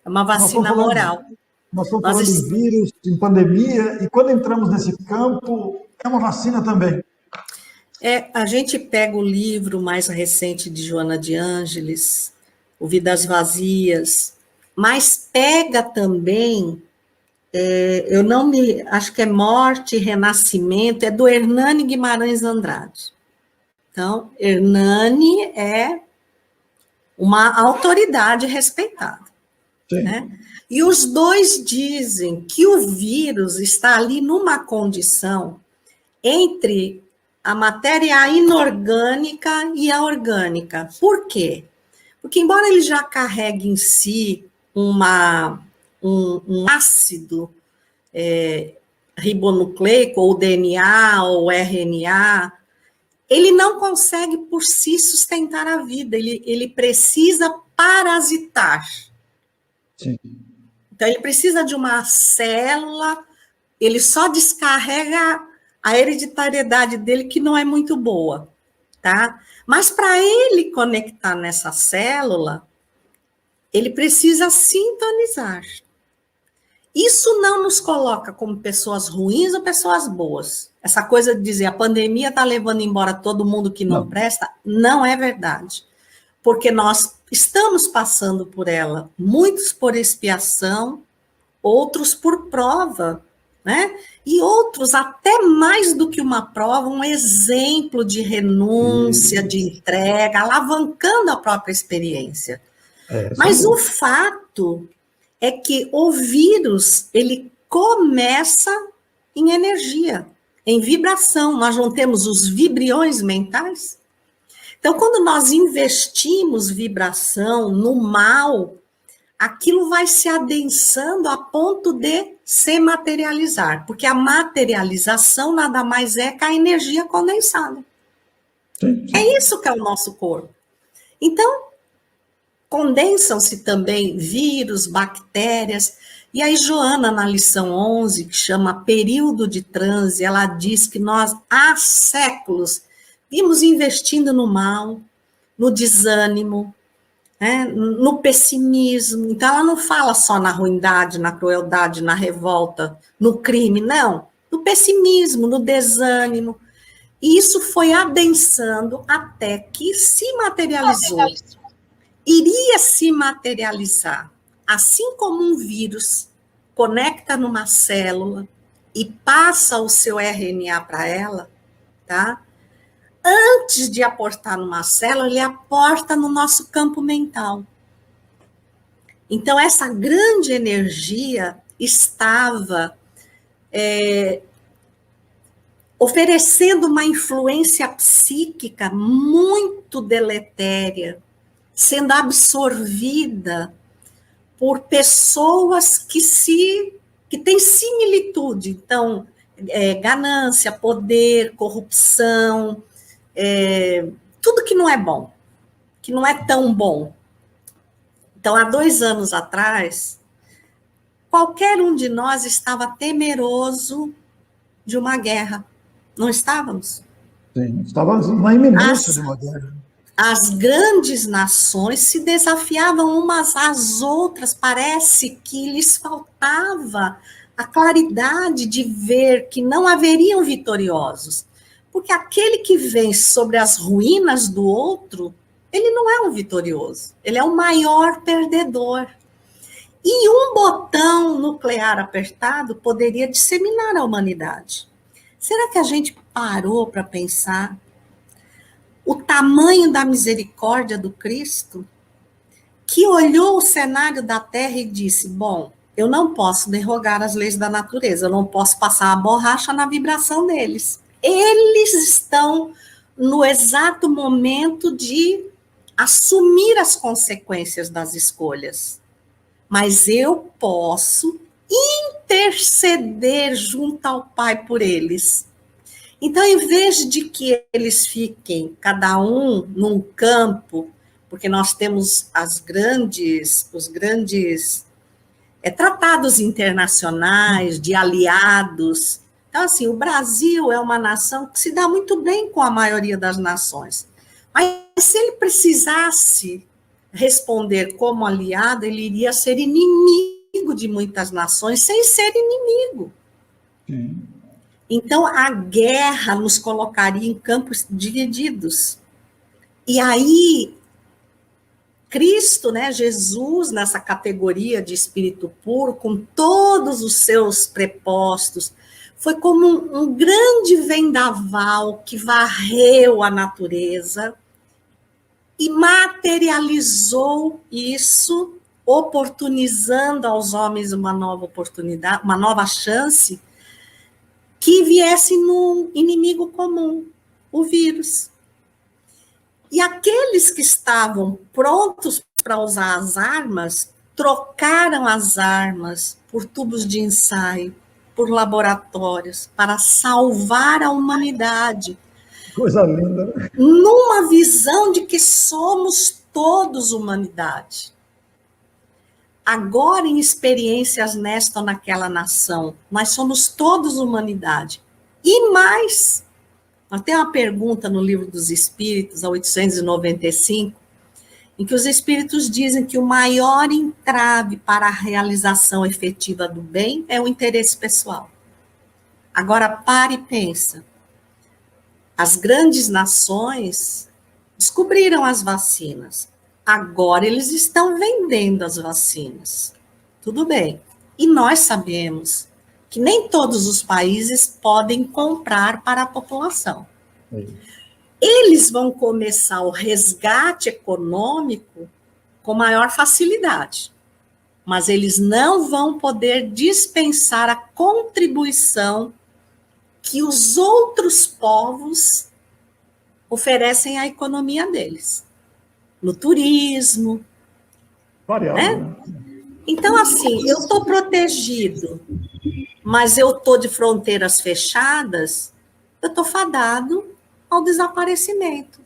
É uma vacina moral. Nós estamos falando em vírus, em pandemia, e quando entramos nesse campo, é uma vacina também. A gente pega o livro mais recente de Joana de Ângeles, O Vidas Vazias, mas pega também, acho que é Morte e Renascimento, é do Hernani Guimarães Andrade. Então, Hernani é uma autoridade respeitada. Né? E os dois dizem que o vírus está ali numa condição entre a matéria inorgânica e a orgânica. Por quê? Porque, embora ele já carregue em si um ácido ribonucleico, ou DNA, ou RNA, ele não consegue por si sustentar a vida, ele precisa parasitar. Sim. Então, ele precisa de uma célula, ele só descarrega a hereditariedade dele, que não é muito boa, tá? Mas para ele conectar nessa célula, ele precisa sintonizar. Isso não nos coloca como pessoas ruins ou pessoas boas. Essa coisa de dizer a pandemia está levando embora todo mundo que não presta, não é verdade. Porque nós estamos passando por ela, muitos por expiação, outros por prova, né? E outros, até mais do que uma prova, um exemplo de renúncia, de entrega, alavancando a própria experiência. Mas o fato é que o vírus, ele começa em energia, em vibração. Nós não temos os vibriões mentais? Então, quando nós investimos vibração no mal, aquilo vai se adensando a ponto de se materializar, porque a materialização nada mais é que a energia condensada. Sim. É isso que é o nosso corpo. Então, condensam-se também vírus, bactérias, e aí Joana, na lição 11, que chama período de transe, ela diz que nós, há séculos, vimos investindo no mal, no desânimo, no pessimismo. Então, ela não fala só na ruindade, na crueldade, na revolta, no crime, não. No pessimismo, no desânimo. E isso foi adensando até que se materializou. Iria se materializar, assim como um vírus conecta numa célula e passa o seu RNA para ela, tá? Antes de aportar numa célula, ele aporta no nosso campo mental. Então, essa grande energia estava oferecendo uma influência psíquica muito deletéria, sendo absorvida por pessoas que têm similitude. Então, ganância, poder, corrupção, tudo que não é bom, que não é tão bom. Então, há 2 anos atrás, qualquer um de nós estava temeroso de uma guerra. Não estávamos? Sim, estávamos na iminência de uma guerra. As grandes nações se desafiavam umas às outras, parece que lhes faltava a claridade de ver que não haveriam vitoriosos. Porque aquele que vem sobre as ruínas do outro, ele não é um vitorioso, ele é o maior perdedor. E um botão nuclear apertado poderia disseminar a humanidade. Será que a gente parou para pensar o tamanho da misericórdia do Cristo, que olhou o cenário da Terra e disse, bom, eu não posso derrogar as leis da natureza, eu não posso passar a borracha na vibração deles. Eles estão no exato momento de assumir as consequências das escolhas. Mas eu posso interceder junto ao Pai por eles. Então, em vez de que eles fiquem, cada um num campo, porque nós temos os grandes tratados internacionais de aliados. Então, assim, o Brasil é uma nação que se dá muito bem com a maioria das nações. Mas se ele precisasse responder como aliado, ele iria ser inimigo de muitas nações, sem ser inimigo. Sim. Então, a guerra nos colocaria em campos divididos. E aí, Cristo, né, Jesus, nessa categoria de espírito puro, com todos os seus prepostos, foi como um grande vendaval que varreu a natureza e materializou isso, oportunizando aos homens uma nova oportunidade, uma nova chance, que viesse num inimigo comum, o vírus. E aqueles que estavam prontos para usar as armas, trocaram as armas por tubos de ensaio, por laboratórios, para salvar a humanidade. Coisa linda, né? Numa visão de que somos todos humanidade. Agora, em experiências nesta ou naquela nação, nós somos todos humanidade. E mais, nós temos uma pergunta no Livro dos Espíritos, a 895, em que os Espíritos dizem que o maior entrave para a realização efetiva do bem é o interesse pessoal. Agora, pare e pensa. As grandes nações descobriram as vacinas. Agora eles estão vendendo as vacinas. Tudo bem. E nós sabemos que nem todos os países podem comprar para a população. Eles vão começar o resgate econômico com maior facilidade, mas eles não vão poder dispensar a contribuição que os outros povos oferecem à economia deles, no turismo. Variável, né? Então, assim, eu estou protegido, mas eu estou de fronteiras fechadas, eu estou fadado ao desaparecimento.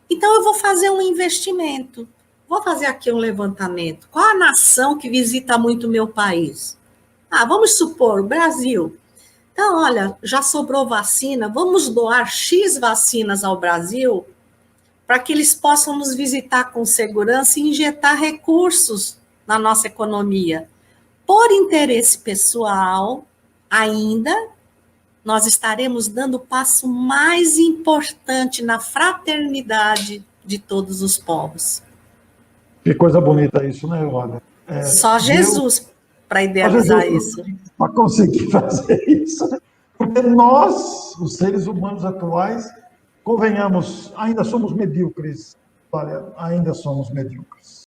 Então, eu vou fazer um investimento. Vou fazer aqui um levantamento. Qual a nação que visita muito o meu país? Vamos supor, o Brasil. Então, olha, já sobrou vacina, vamos doar X vacinas ao Brasil para que eles possam nos visitar com segurança e injetar recursos na nossa economia. Por interesse pessoal, ainda, nós estaremos dando o passo mais importante na fraternidade de todos os povos. Que coisa bonita isso, né, Olga? Só Jesus para idealizar isso. Para conseguir fazer isso. Porque nós, os seres humanos atuais, convenhamos, ainda somos medíocres, olha, ainda somos medíocres.